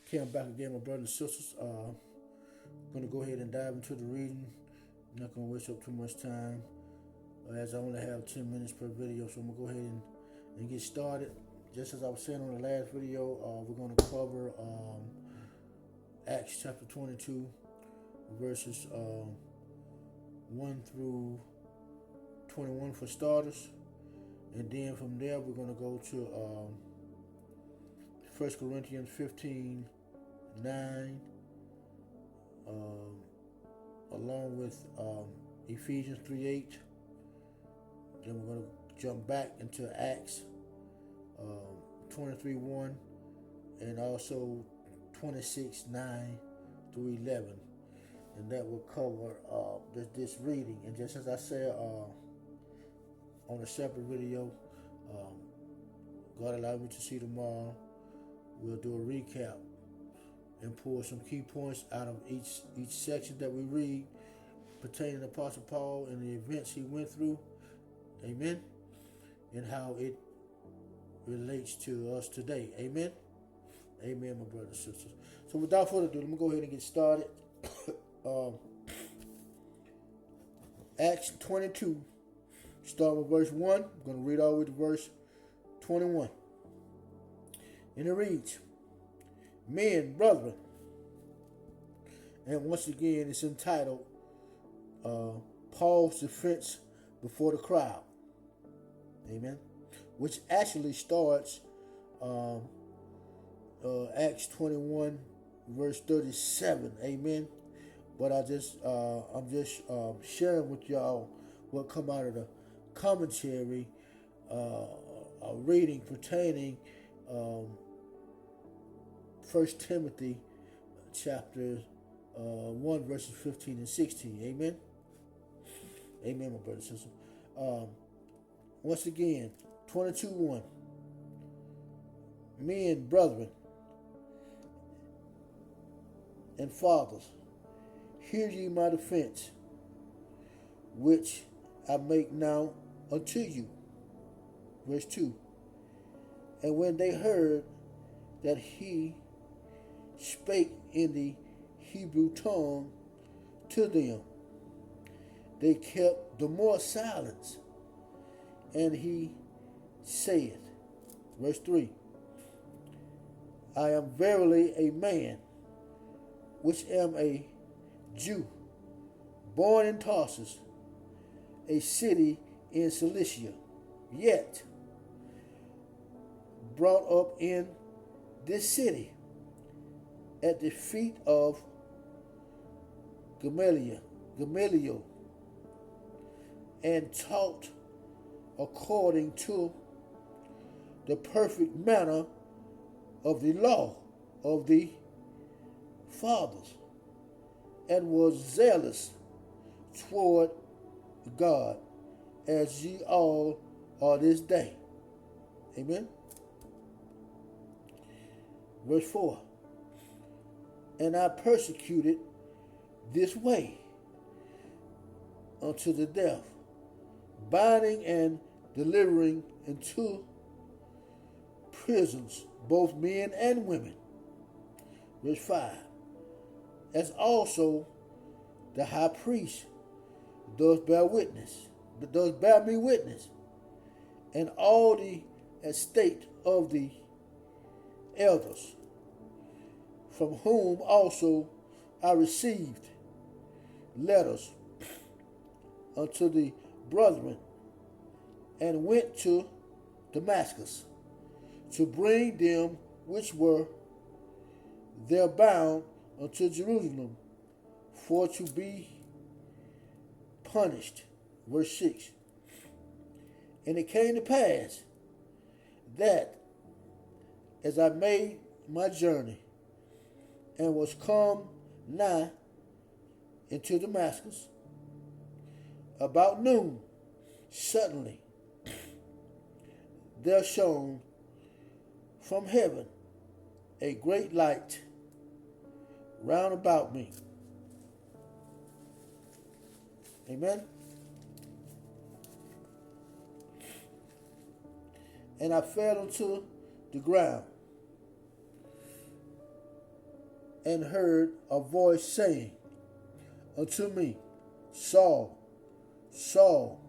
Okay, I'm back again, my brothers and sisters. I'm going to go ahead and dive into the reading. I'm not going to waste up too much time, as I only have 10 minutes per video. So I'm going to go ahead and get started. Just as I was saying on the last video, we're going to cover Acts chapter 22, verses 1 through 21 for starters. And then from there, we're going to go to 1 Corinthians 15:9, along with Ephesians 3:8. Then we're going to jump back into Acts 23:1, and also 26:9 through 11. And that will cover this reading. And just as I said on a separate video, God allowed me to see tomorrow, we'll do a recap and pull some key points out of each section that we read pertaining to Apostle Paul and the events he went through. Amen. And how it relates to us today. Amen. Amen, my brothers and sisters. So without further ado, let me go ahead and get started. Acts 22, start with verse 1. I'm going to read all the way to verse 21. And it reads, "Men, brethren," and once again it's entitled Paul's defense before the crowd. Amen. Which actually starts Acts 21 verse 37. Amen. But I'm just sharing with y'all what come out of the commentary reading pertaining 1 Timothy chapter 1 verses 15 and 16. Amen. Amen, my brothers and sisters. Once again, 22:1. Men, brethren, and fathers, hear ye my defense, which I make now unto you. Verse 2. And when they heard that he spake in the Hebrew tongue to them, they kept the more silence. And he saith, verse 3, I am verily a man, which am a Jew, born in Tarsus, a city in Cilicia, yet brought up in this city at the feet of Gamaliel, and taught according to the perfect manner of the law of the fathers, and was zealous toward God, as ye all are this day. Amen. Verse 4. And I persecuted this way unto the death, binding and delivering into prisons both men and women. Verse 5. As also the high priest does bear me witness, and all the estate of the elders, from whom also I received letters unto the brethren, and went to Damascus to bring them which were there bound unto Jerusalem, for to be punished. Verse 6. And it came to pass that as I made my journey and was come nigh into Damascus, about noon, suddenly there shone from heaven a great light round about me. Amen. And I fell unto the ground and heard a voice saying unto me, Saul, Saul,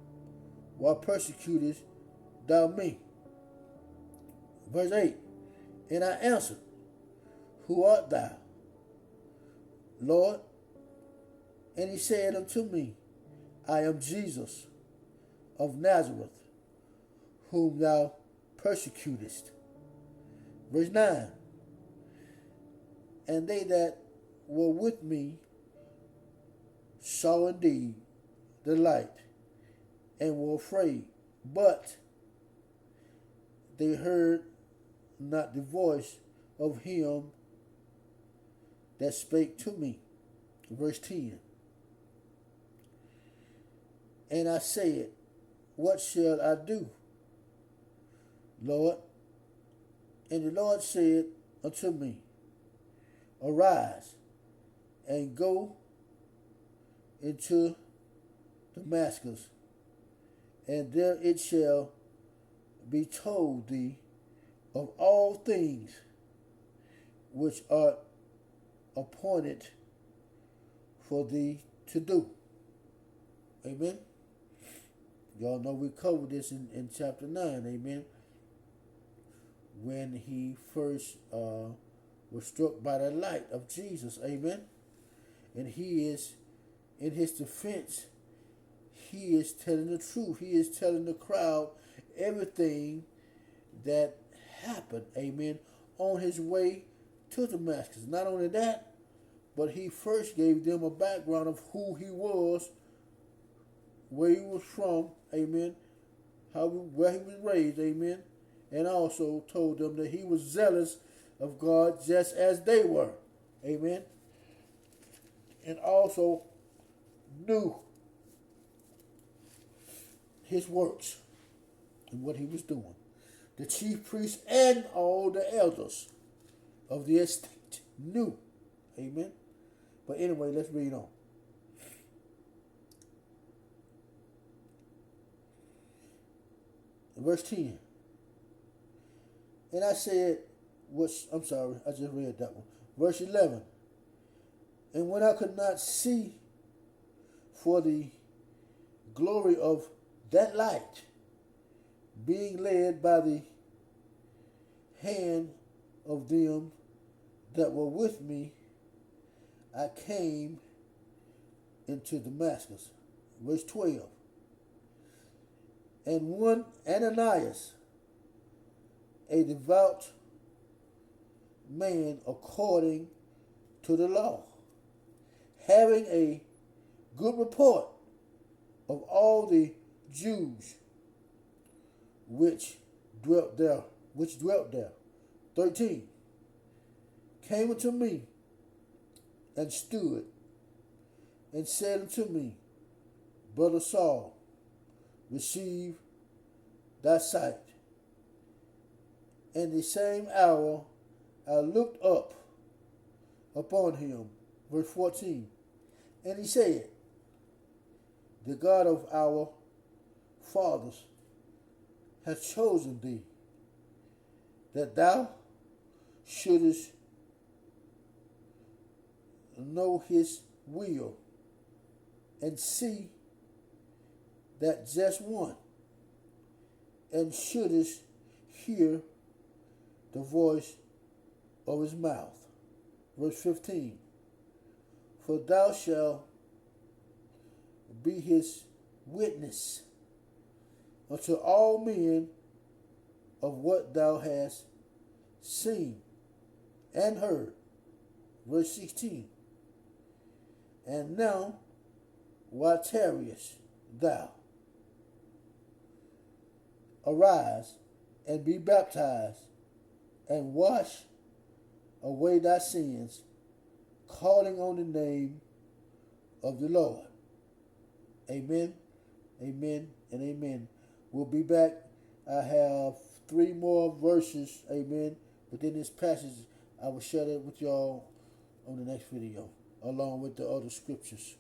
why persecutest thou me? Verse 8, and I answered, who art thou, Lord? And he said unto me, I am Jesus of Nazareth, whom thou persecutest. Verse 9, and they that were with me saw indeed the light, and were afraid, but they heard not the voice of him that spake to me. Verse 10, and I said, what shall I do, Lord? And the Lord said unto me, arise and go into Damascus, and there it shall be told thee of all things which are appointed for thee to do. Amen. Y'all know we covered this in chapter 9. Amen. When he first was struck by the light of Jesus. Amen. And he is, in his defense, he is telling the truth. He is telling the crowd everything that happened. Amen. On his way to Damascus. Not only that, but he first gave them a background of who he was, where he was from, amen, where he was raised, amen, and also told them that he was zealous of God just as they were, amen, and also knew his works and what he was doing. The chief priests and all the elders of the estate knew, amen. But anyway, let's read on. Verse 10. And I said, I just read that one. Verse 11. And when I could not see for the glory of that light, being led by the hand of them that were with me, I came into Damascus. Verse 12. And one Ananias, a devout man according to the law, having a good report of all the Jews which dwelt there. 13. Came unto me and stood and said unto me, Brother Saul, receive thy sight. And the same hour I looked up upon him. Verse 14. And he said, the God of our fathers hath chosen thee, that thou shouldest know his will, and see that just one, and shouldest hear the voice of his mouth. Verse 15. For thou shalt be his witness unto all men of what thou hast seen and heard. Verse 16. And now, why tarriest thou? Arise and be baptized, and wash away thy sins, calling on the name of the Lord. Amen, amen, and amen. We'll be back. I have 3 more verses, amen, within this passage. I will share that with y'all on the next video, along with the other scriptures.